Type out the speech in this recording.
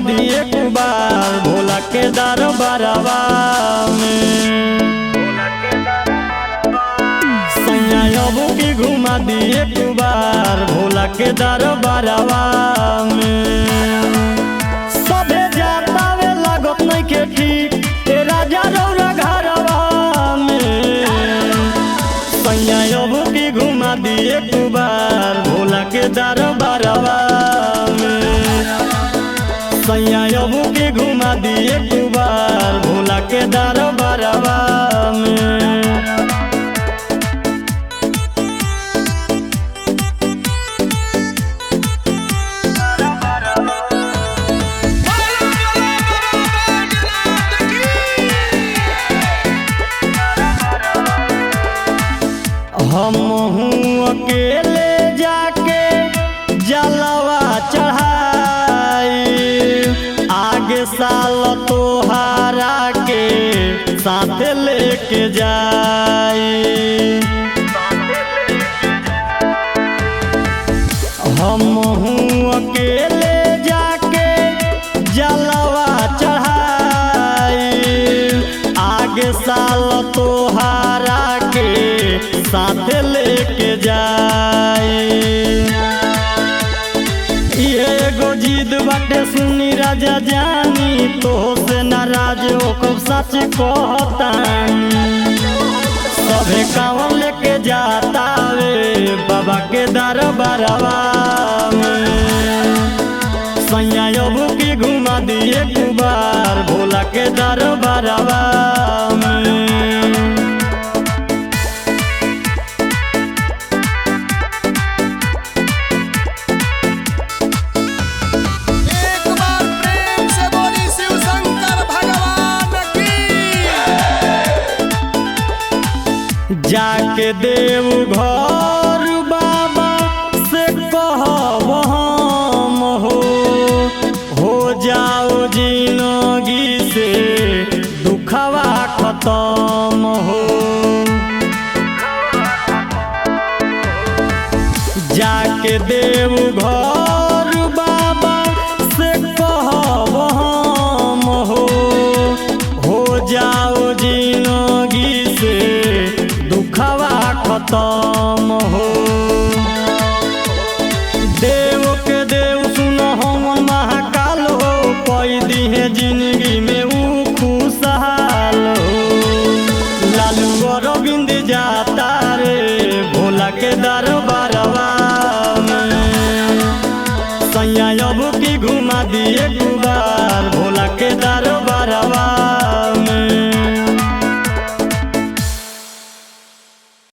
दिए कुबार भोला के दरबारवा में। सैया अब की घुमा दिए कुबार भोला के दरबारवा में। सबे जाता वे लागत नहीं के ठीक ए राजा रौरा घरवा में। सैया अब की घुमा दिए कुबार भोला के दरबारवा में। सैया अब की घुमा दिए कुबार भोला के दरबारवा में। हम अकेले जाके जलवा चढ़ाई आगे साल तोहारा के साथ लेके जाई। हम अकेले जाके जलवा चढ़ाई आगे साल तोहारा के साथ लेके जाई। ये एगो जिद बाटे सुनी राजा जानी तो से नाराज होकर सच कहतानी। सभे कांवर लेके जाता वे बाबा के दरबारवा में। सैया अब की घुमा दिए कुबार भोला के दरबारवा में। जाके देव घर बाबा से कहब हम हो जाओ जिंदगी से दुखवा खत्म हो। जाके देव घर बाबा से कहब हम हो जाओ जिंदगी से दुखवा खत्म हो। देव के देव सुनो हम महाकाल हो कोई दिहे जिंदगी में ऊ खुशहाल हो। लालू अरविंद जाता रे भोला के दरबारवा में। सैया अब की घुमा दिए